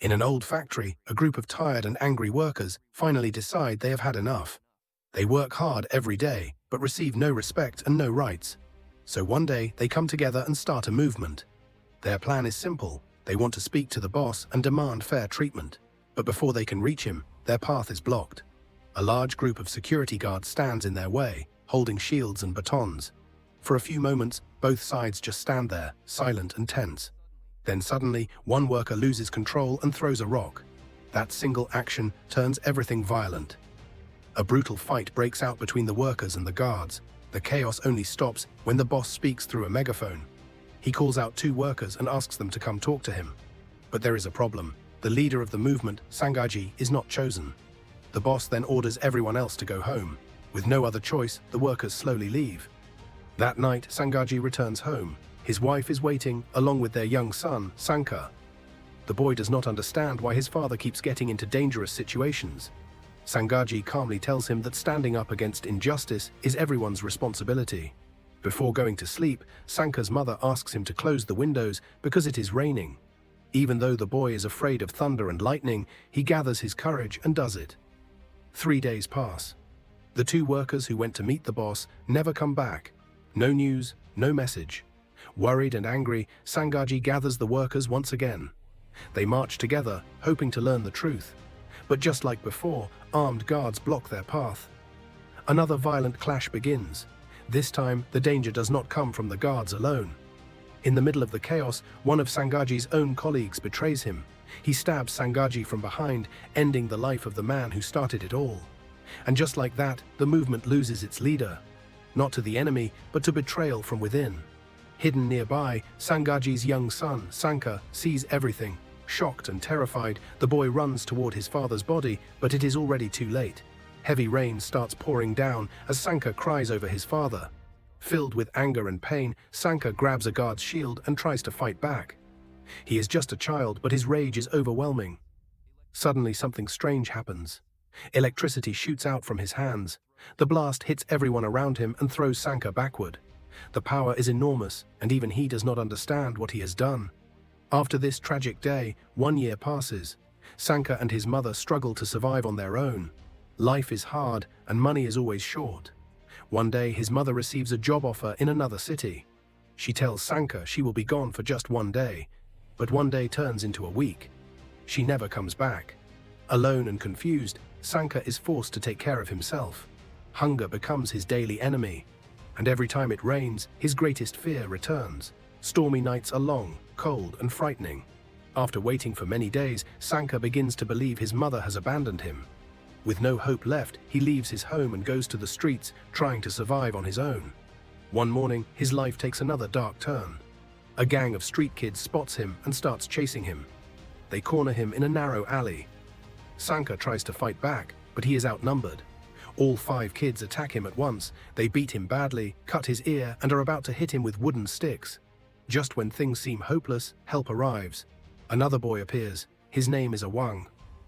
In an old factory, a group of tired and angry workers finally decide they have had enough. They work hard every day, but receive no respect and no rights. So one day, they come together and start a movement. Their plan is simple. They want to speak to the boss and demand fair treatment. But before they can reach him, their path is blocked. A large group of security guards stands in their way, holding shields and batons. For a few moments, both sides just stand there, silent and tense. Then suddenly, one worker loses control and throws a rock. That single action turns everything violent. A brutal fight breaks out between the workers and the guards. The chaos only stops when the boss speaks through a megaphone. He calls out two workers and asks them to come talk to him. But there is a problem. The leader of the movement, Sangaji, is not chosen. The boss then orders everyone else to go home. With no other choice, the workers slowly leave. That night, Sangaji returns home. His wife is waiting, along with their young son, Sanka. The boy does not understand why his father keeps getting into dangerous situations. Sangaji calmly tells him that standing up against injustice is everyone's responsibility. Before going to sleep, Sanka's mother asks him to close the windows because it is raining. Even though the boy is afraid of thunder and lightning, he gathers his courage and does it. 3 days pass. The two workers who went to meet the boss never come back. No news, no message. Worried and angry, Sangaji gathers the workers once again. They march together, hoping to learn the truth. But just like before, armed guards block their path. Another violent clash begins. This time, the danger does not come from the guards alone. In the middle of the chaos, one of Sangaji's own colleagues betrays him. He stabs Sangaji from behind, ending the life of the man who started it all. And just like that, the movement loses its leader. Not to the enemy, but to betrayal from within. Hidden nearby, Sangaji's young son, Sanka, sees everything. Shocked and terrified, the boy runs toward his father's body, but it is already too late. Heavy rain starts pouring down as Sanka cries over his father. Filled with anger and pain, Sanka grabs a guard's shield and tries to fight back. He is just a child, but his rage is overwhelming. Suddenly, something strange happens. Electricity shoots out from his hands. The blast hits everyone around him and throws Sanka backward. The power is enormous, and even he does not understand what he has done. After this tragic day, 1 year passes. Sanka and his mother struggle to survive on their own. Life is hard, and money is always short. One day, his mother receives a job offer in another city. She tells Sanka she will be gone for just 1 day, but 1 day turns into a week. She never comes back. Alone and confused, Sanka is forced to take care of himself. Hunger becomes his daily enemy, and every time it rains, his greatest fear returns. Stormy nights are long, cold, and frightening. After waiting for many days, Sanka begins to believe his mother has abandoned him. With no hope left, he leaves his home and goes to the streets, trying to survive on his own. One morning, his life takes another dark turn. A gang of street kids spots him and starts chasing him. They corner him in a narrow alley. Sanka tries to fight back, but he is outnumbered. All 5 kids attack him at once. They beat him badly, cut his ear, and are about to hit him with wooden sticks. Just when things seem hopeless, help arrives. Another boy appears. His name is Awang.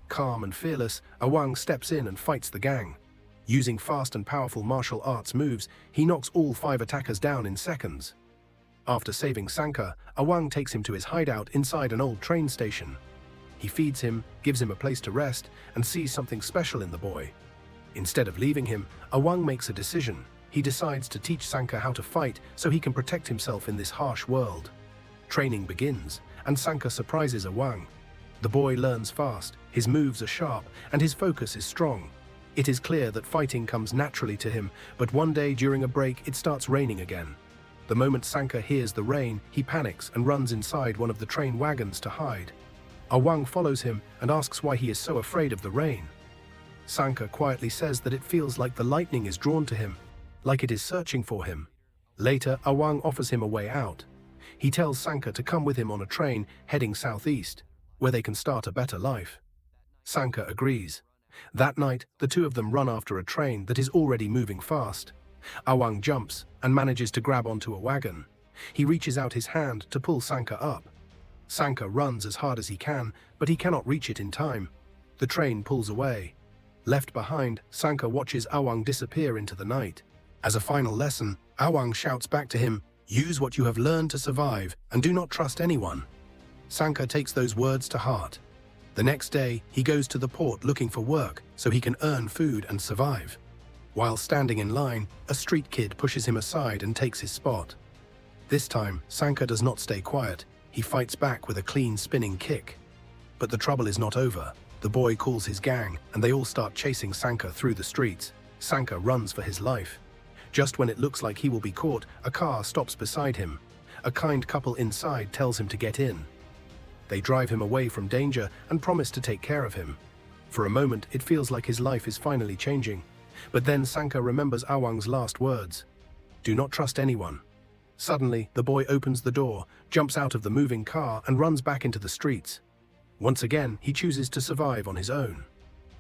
Calm and fearless, Awang steps in and fights the gang. Using fast and powerful martial arts moves, he knocks all 5 attackers down in seconds. After saving Sanka, Awang takes him to his hideout inside an old train station. He feeds him, gives him a place to rest, and sees something special in the boy. Instead of leaving him, Awang makes a decision. He decides to teach Sanka how to fight so he can protect himself in this harsh world. Training begins, and Sanka surprises Awang. The boy learns fast, his moves are sharp, and his focus is strong. It is clear that fighting comes naturally to him, but one day during a break it starts raining again. The moment Sanka hears the rain, he panics and runs inside one of the train wagons to hide. Awang follows him and asks why he is so afraid of the rain. Sanka quietly says that it feels like the lightning is drawn to him, like it is searching for him. Later, Awang offers him a way out. He tells Sanka to come with him on a train heading southeast, where they can start a better life. Sanka agrees. That night, the two of them run after a train that is already moving fast. Awang jumps and manages to grab onto a wagon. He reaches out his hand to pull Sanka up. Sanka runs as hard as he can, but he cannot reach it in time. The train pulls away. Left behind, Sanka watches Awang disappear into the night. As a final lesson, Awang shouts back to him, "Use what you have learned to survive, and do not trust anyone." Sanka takes those words to heart. The next day, he goes to the port looking for work so he can earn food and survive. While standing in line, a street kid pushes him aside and takes his spot. This time, Sanka does not stay quiet. He fights back with a clean spinning kick. But the trouble is not over. The boy calls his gang, and they all start chasing Sanka through the streets. Sanka runs for his life. Just when it looks like he will be caught, a car stops beside him. A kind couple inside tells him to get in. They drive him away from danger and promise to take care of him. For a moment, it feels like his life is finally changing. But then Sanka remembers Awang's last words. Do not trust anyone. Suddenly, the boy opens the door, jumps out of the moving car, and runs back into the streets. Once again, he chooses to survive on his own.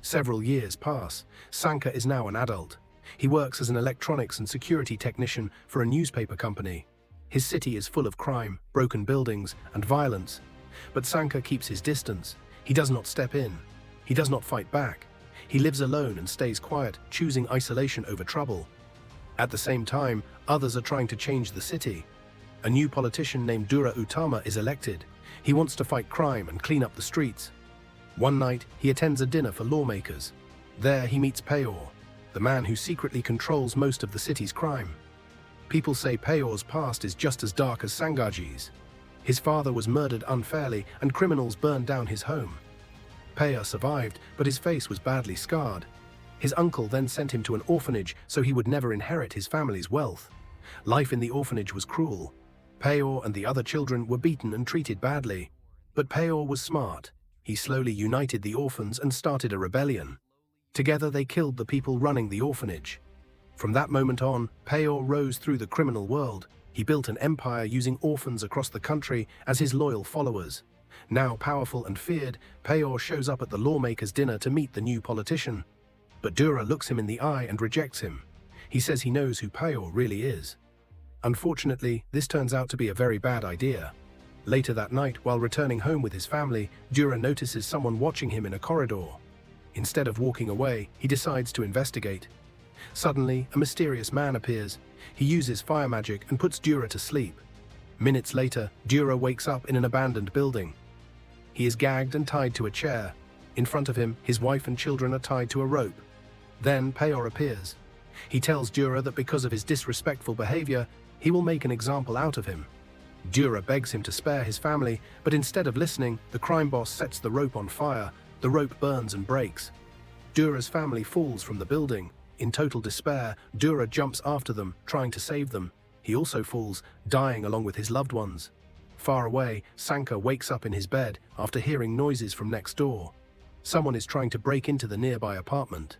Several years pass. Sanka is now an adult. He works as an electronics and security technician for a newspaper company. His city is full of crime, broken buildings, and violence. But Sanka keeps his distance. He does not step in. He does not fight back. He lives alone and stays quiet, choosing isolation over trouble. At the same time, others are trying to change the city. A new politician named Dura Utama is elected. He wants to fight crime and clean up the streets. One night, he attends a dinner for lawmakers. There he meets Payor, the man who secretly controls most of the city's crime. People say Payor's past is just as dark as Sangaji's. His father was murdered unfairly and criminals burned down his home. Payor survived, but his face was badly scarred. His uncle then sent him to an orphanage so he would never inherit his family's wealth. Life in the orphanage was cruel. Payor and the other children were beaten and treated badly. But Payor was smart. He slowly united the orphans and started a rebellion. Together they killed the people running the orphanage. From that moment on, Payor rose through the criminal world. He built an empire using orphans across the country as his loyal followers. Now powerful and feared, Payor shows up at the lawmakers' dinner to meet the new politician. But Dura looks him in the eye and rejects him. He says he knows who Payor really is. Unfortunately, this turns out to be a very bad idea. Later that night, while returning home with his family, Dura notices someone watching him in a corridor. Instead of walking away, he decides to investigate. Suddenly, a mysterious man appears. He uses fire magic and puts Dura to sleep. Minutes later, Dura wakes up in an abandoned building. He is gagged and tied to a chair. In front of him, his wife and children are tied to a rope. Then Payor appears. He tells Dura that because of his disrespectful behavior, he will make an example out of him. Dura begs him to spare his family, but instead of listening, the crime boss sets the rope on fire. The rope burns and breaks. Dura's family falls from the building. In total despair, Dura jumps after them, trying to save them. He also falls, dying along with his loved ones. Far away, Sanka wakes up in his bed after hearing noises from next door. Someone is trying to break into the nearby apartment.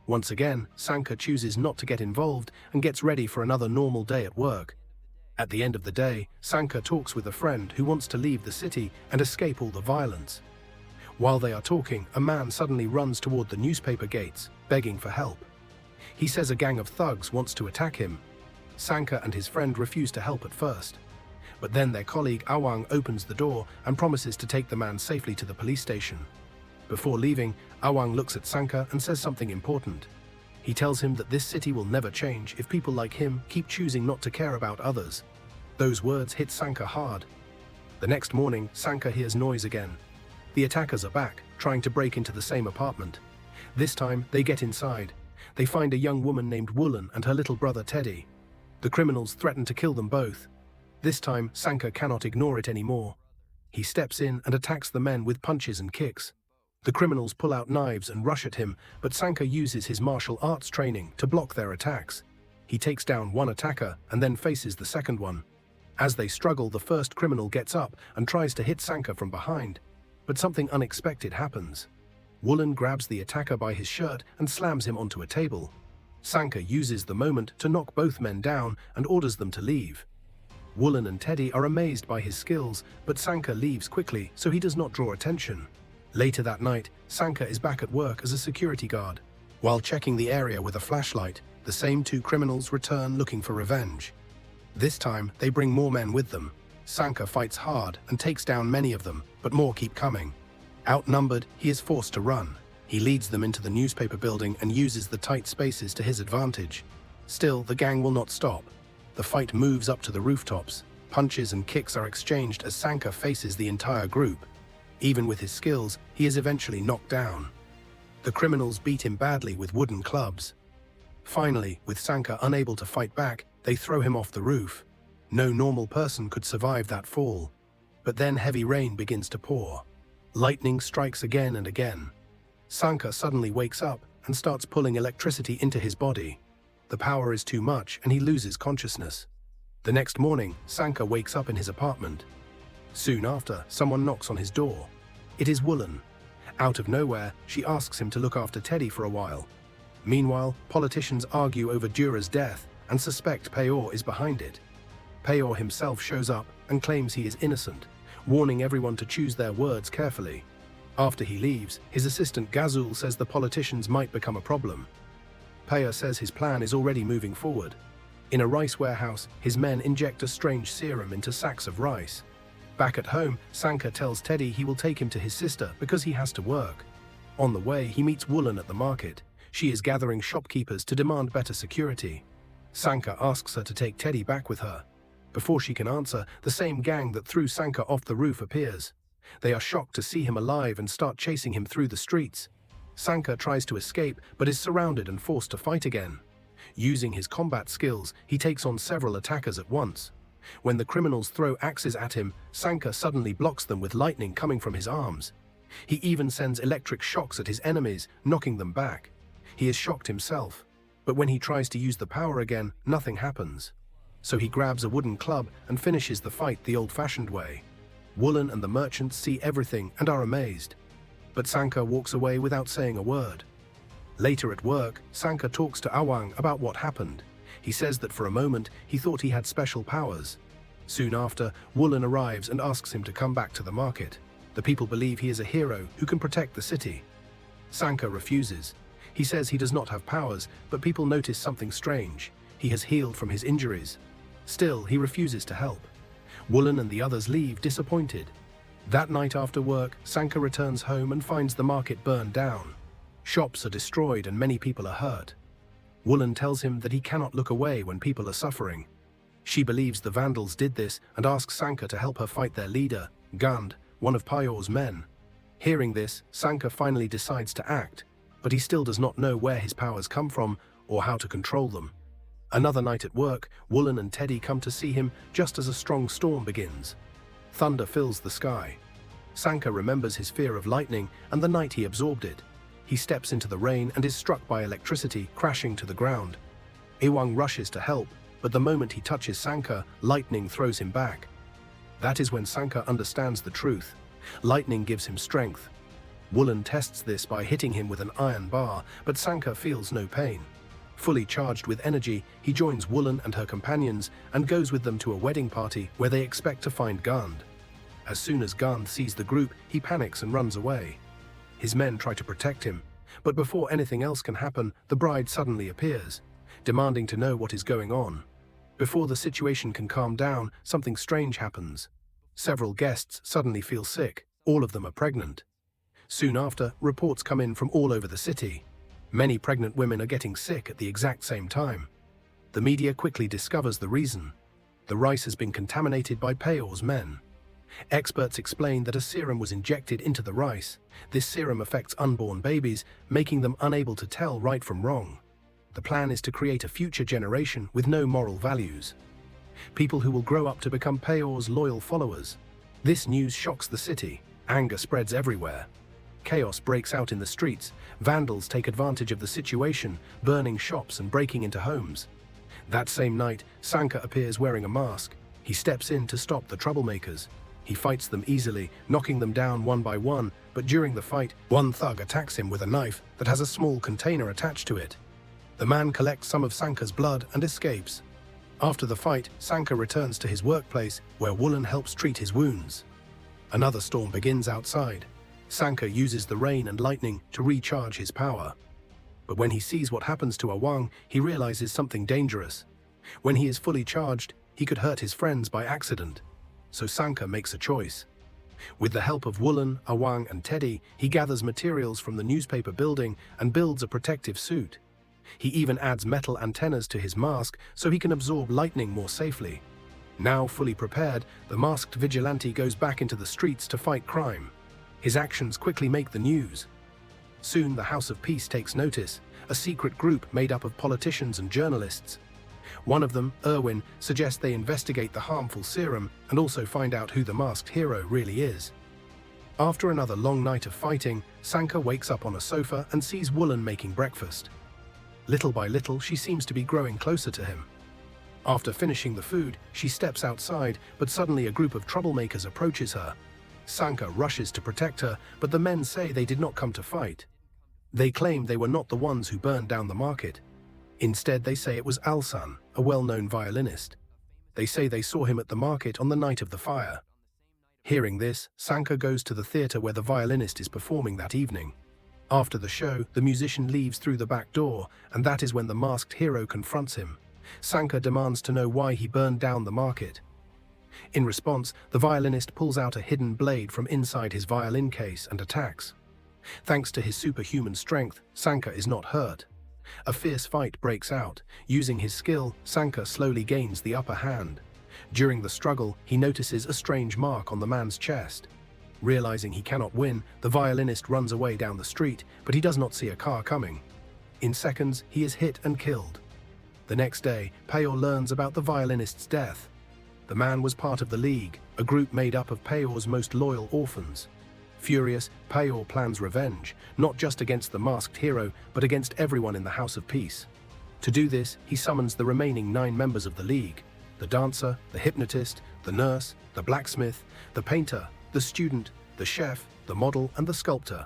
Once again, Sanka chooses not to get involved and gets ready for another normal day at work. At the end of the day, Sanka talks with a friend who wants to leave the city and escape all the violence. While they are talking, a man suddenly runs toward the newspaper gates, begging for help. He says a gang of thugs wants to attack him. Sanka and his friend refuse to help at first. But then their colleague Awang opens the door and promises to take the man safely to the police station. Before leaving, Awang looks at Sanka and says something important. He tells him that this city will never change if people like him keep choosing not to care about others. Those words hit Sanka hard. The next morning, Sanka hears noise again. The attackers are back, trying to break into the same apartment. This time, they get inside. They find a young woman named Woolen and her little brother Teddy. The criminals threaten to kill them both. This time, Sanka cannot ignore it anymore. He steps in and attacks the men with punches and kicks. The criminals pull out knives and rush at him, but Sanka uses his martial arts training to block their attacks. He takes down one attacker and then faces the second one. As they struggle, the first criminal gets up and tries to hit Sanka from behind. But something unexpected happens. Woolen grabs the attacker by his shirt and slams him onto a table. Sanka uses the moment to knock both men down and orders them to leave. Woolen and Teddy are amazed by his skills, but Sanka leaves quickly so he does not draw attention. Later that night, Sanka is back at work as a security guard. While checking the area with a flashlight, the same two criminals return looking for revenge. This time, they bring more men with them. Sanka fights hard and takes down many of them, but more keep coming. Outnumbered, he is forced to run. He leads them into the newspaper building and uses the tight spaces to his advantage. Still, the gang will not stop. The fight moves up to the rooftops. Punches and kicks are exchanged as Sanka faces the entire group. Even with his skills, he is eventually knocked down. The criminals beat him badly with wooden clubs. Finally, with Sanka unable to fight back, they throw him off the roof. No normal person could survive that fall. But then heavy rain begins to pour. Lightning strikes again and again. Sanka suddenly wakes up and starts pulling electricity into his body. The power is too much and he loses consciousness. The next morning, Sanka wakes up in his apartment. Soon after, someone knocks on his door. It is Woolen. Out of nowhere, she asks him to look after Teddy for a while. Meanwhile, politicians argue over Dura's death and suspect Payor is behind it. Payor himself shows up and claims he is innocent, warning everyone to choose their words carefully. After he leaves, his assistant Gazul says the politicians might become a problem. Payor says his plan is already moving forward. In a rice warehouse, his men inject a strange serum into sacks of rice. Back at home, Sanka tells Teddy he will take him to his sister because he has to work. On the way, he meets Woolen at the market. She is gathering shopkeepers to demand better security. Sanka asks her to take Teddy back with her. Before she can answer, the same gang that threw Sanka off the roof appears. They are shocked to see him alive and start chasing him through the streets. Sanka tries to escape, but is surrounded and forced to fight again. Using his combat skills, he takes on several attackers at once. When the criminals throw axes at him, Sanka suddenly blocks them with lightning coming from his arms. He even sends electric shocks at his enemies, knocking them back. He is shocked himself, but when he tries to use the power again, nothing happens. So he grabs a wooden club and finishes the fight the old-fashioned way. Woolen and the merchants see everything and are amazed. But Sanka walks away without saying a word. Later at work, Sanka talks to Awang about what happened. He says that for a moment he thought he had special powers. Soon after, Woolen arrives and asks him to come back to the market. The people believe he is a hero who can protect the city. Sanka refuses. He says he does not have powers, but people notice something strange. He has healed from his injuries. Still, he refuses to help. Woolen and the others leave disappointed. That night after work, Sanka returns home and finds the market burned down. Shops are destroyed and many people are hurt. Woolen tells him that he cannot look away when people are suffering. She believes the vandals did this and asks Sanka to help her fight their leader, Gund, one of Payor's men. Hearing this, Sanka finally decides to act, but he still does not know where his powers come from or how to control them. Another night at work, Woolen and Teddy come to see him just as a strong storm begins. Thunder fills the sky. Sanka remembers his fear of lightning and the night he absorbed it. He steps into the rain and is struck by electricity, crashing to the ground. Ewang rushes to help, but the moment he touches Sanka, lightning throws him back. That is when Sanka understands the truth. Lightning gives him strength. Woolen tests this by hitting him with an iron bar, but Sanka feels no pain. Fully charged with energy, he joins Woolen and her companions and goes with them to a wedding party where they expect to find Gund. As soon as Gund sees the group, he panics and runs away. His men try to protect him, but before anything else can happen, the bride suddenly appears, demanding to know what is going on. Before the situation can calm down, something strange happens. Several guests suddenly feel sick. All of them are pregnant. Soon after, reports come in from all over the city. Many pregnant women are getting sick at the exact same time. The media quickly discovers the reason. The rice has been contaminated by Payor's men. Experts explain that a serum was injected into the rice. This serum affects unborn babies, making them unable to tell right from wrong. The plan is to create a future generation with no moral values. People who will grow up to become Payor's loyal followers. This news shocks the city. Anger spreads everywhere. Chaos breaks out in the streets. Vandals take advantage of the situation, burning shops and breaking into homes. That same night, Sanka appears wearing a mask. He steps in to stop the troublemakers. He fights them easily, knocking them down one by one, but during the fight, one thug attacks him with a knife that has a small container attached to it. The man collects some of Sanka's blood and escapes. After the fight, Sanka returns to his workplace, where Woolen helps treat his wounds. Another storm begins outside. Sanka uses the rain and lightning to recharge his power. But when he sees what happens to Awang, he realizes something dangerous. When he is fully charged, he could hurt his friends by accident. So Sanka makes a choice. With the help of Woolen, Awang and Teddy, he gathers materials from the newspaper building and builds a protective suit. He even adds metal antennas to his mask so he can absorb lightning more safely. Now fully prepared, the masked vigilante goes back into the streets to fight crime. His actions quickly make the news. Soon the House of Peace takes notice, a secret group made up of politicians and journalists. One of them, Erwin, suggests they investigate the harmful serum and also find out who the masked hero really is. After another long night of fighting, Sanka wakes up on a sofa and sees Woolen making breakfast. Little by little, she seems to be growing closer to him. After finishing the food, she steps outside, but suddenly a group of troublemakers approaches her. Sanka rushes to protect her, but the men say they did not come to fight. They claim they were not the ones who burned down the market. Instead, they say it was Alsan, a well-known violinist. They say they saw him at the market on the night of the fire. Hearing this, Sanka goes to the theater where the violinist is performing that evening. After the show, the musician leaves through the back door, and that is when the masked hero confronts him. Sanka demands to know why he burned down the market. In response, the violinist pulls out a hidden blade from inside his violin case and attacks. Thanks to his superhuman strength, Sanka is not hurt. A fierce fight breaks out. Using his skill, Sanka slowly gains the upper hand. During the struggle, he notices a strange mark on the man's chest. Realizing he cannot win, the violinist runs away down the street, but he does not see a car coming. In seconds, he is hit and killed. The next day, Peor learns about the violinist's death. The man was part of the League, a group made up of Peor's most loyal orphans. Furious, Peor plans revenge, not just against the masked hero, but against everyone in the House of Peace. To do this, he summons the remaining 9 members of the League: the dancer, the hypnotist, the nurse, the blacksmith, the painter, the student, the chef, the model, and the sculptor.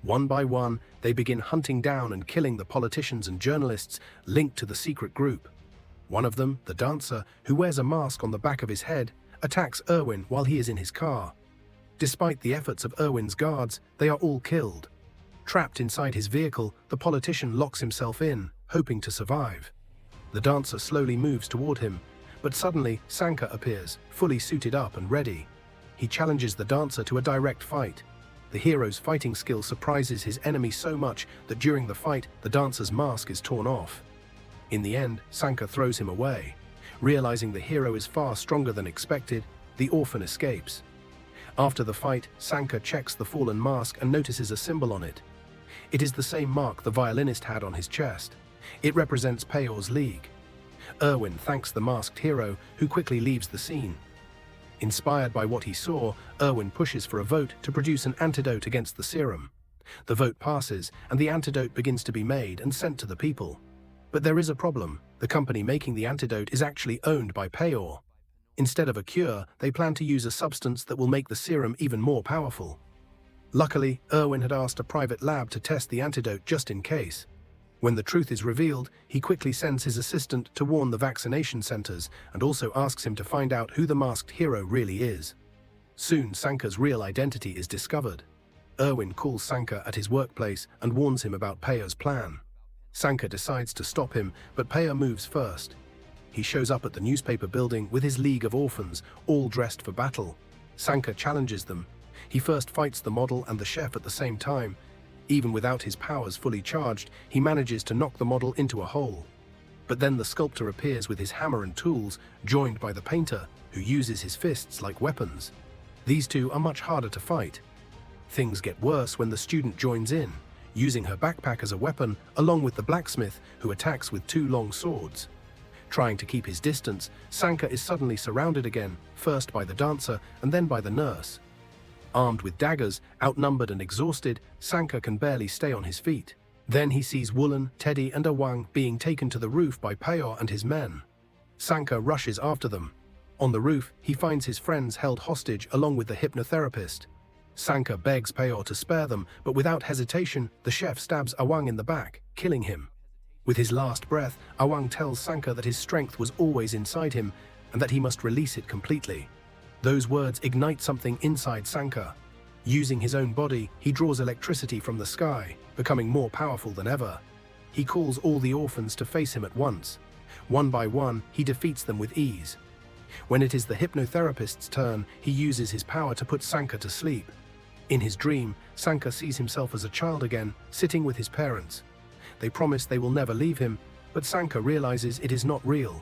One by one, they begin hunting down and killing the politicians and journalists linked to the secret group. One of them, the dancer, who wears a mask on the back of his head, attacks Erwin while he is in his car. Despite the efforts of Erwin's guards, they are all killed. Trapped inside his vehicle, the politician locks himself in, hoping to survive. The dancer slowly moves toward him, but suddenly Sanka appears, fully suited up and ready. He challenges the dancer to a direct fight. The hero's fighting skill surprises his enemy so much that during the fight, the dancer's mask is torn off. In the end, Sanka throws him away. Realizing the hero is far stronger than expected, the orphan escapes. After the fight, Sanka checks the fallen mask and notices a symbol on it. It is the same mark the violinist had on his chest. It represents Peor's League. Erwin thanks the masked hero, who quickly leaves the scene. Inspired by what he saw, Erwin pushes for a vote to produce an antidote against the serum. The vote passes, and the antidote begins to be made and sent to the people. But there is a problem. The company making the antidote is actually owned by Peor. Instead of a cure, they plan to use a substance that will make the serum even more powerful. Luckily, Erwin had asked a private lab to test the antidote just in case. When the truth is revealed, he quickly sends his assistant to warn the vaccination centers and also asks him to find out who the masked hero really is. Soon, Sanka's real identity is discovered. Erwin calls Sanka at his workplace and warns him about Peor's plan. Sanka decides to stop him, but Peor moves first. He shows up at the newspaper building with his League of Orphans, all dressed for battle. Sanka challenges them. He first fights the model and the chef at the same time. Even without his powers fully charged, he manages to knock the model into a hole. But then the sculptor appears with his hammer and tools, joined by the painter, who uses his fists like weapons. These two are much harder to fight. Things get worse when the student joins in, using her backpack as a weapon, along with the blacksmith, who attacks with 2 long swords. Trying to keep his distance, Sanka is suddenly surrounded again, first by the dancer and then by the nurse. Armed with daggers, outnumbered and exhausted, Sanka can barely stay on his feet. Then he sees Woolen, Teddy and Awang being taken to the roof by Peor and his men. Sanka rushes after them. On the roof, he finds his friends held hostage along with the hypnotherapist. Sanka begs Peor to spare them, but without hesitation, the chef stabs Awang in the back, killing him. With his last breath, Awang tells Sanka that his strength was always inside him and that he must release it completely. Those words ignite something inside Sanka. Using his own body, he draws electricity from the sky, becoming more powerful than ever. He calls all the orphans to face him at once. One by one, he defeats them with ease. When it is the hypnotherapist's turn, he uses his power to put Sanka to sleep. In his dream, Sanka sees himself as a child again, sitting with his parents. They promise they will never leave him, but Sanka realizes it is not real.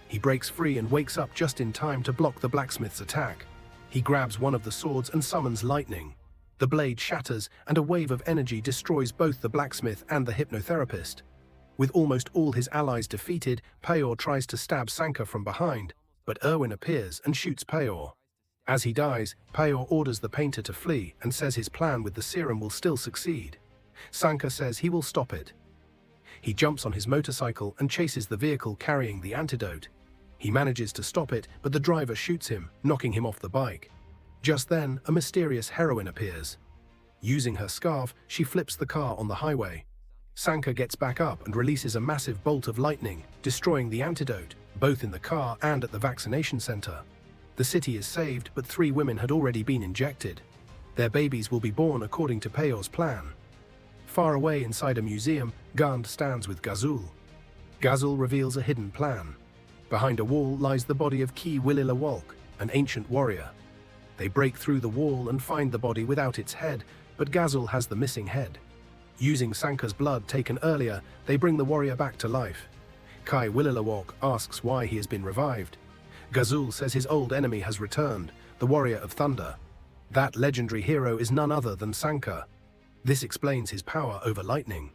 He breaks free and wakes up just in time to block the blacksmith's attack. He grabs one of the swords and summons lightning. The blade shatters, and a wave of energy destroys both the blacksmith and the hypnotherapist. With almost all his allies defeated, Peor tries to stab Sanka from behind, but Erwin appears and shoots Peor. As he dies, Peor orders the painter to flee and says his plan with the serum will still succeed. Sanka says he will stop it. He jumps on his motorcycle and chases the vehicle carrying the antidote. He manages to stop it, but the driver shoots him, knocking him off the bike. Just then, a mysterious heroine appears. Using her scarf, she flips the car on the highway. Sanka gets back up and releases a massive bolt of lightning, destroying the antidote, both in the car and at the vaccination center. The city is saved, but 3 women had already been injected. Their babies will be born according to Peor's plan. Far away inside a museum, Gund stands with Gazul. Gazul reveals a hidden plan. Behind a wall lies the body of Ki Willilawalk, an ancient warrior. They break through the wall and find the body without its head, but Gazul has the missing head. Using Sanka's blood taken earlier, they bring the warrior back to life. Kai Willilawalk asks why he has been revived. Gazul says his old enemy has returned, the warrior of thunder. That legendary hero is none other than Sanka. This explains his power over lightning.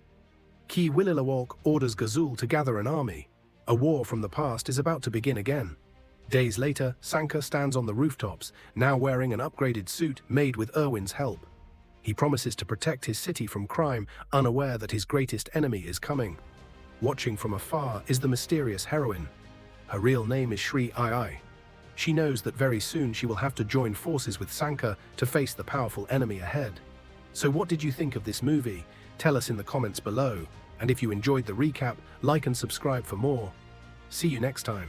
Ki Willilawalk orders Gazul to gather an army. A war from the past is about to begin again. Days later, Sanka stands on the rooftops, now wearing an upgraded suit made with Erwin's help. He promises to protect his city from crime, unaware that his greatest enemy is coming. Watching from afar is the mysterious heroine. Her real name is Shri Ai. She knows that very soon she will have to join forces with Sanka to face the powerful enemy ahead. So what did you think of this movie? Tell us in the comments below. And if you enjoyed the recap, like and subscribe for more. See you next time.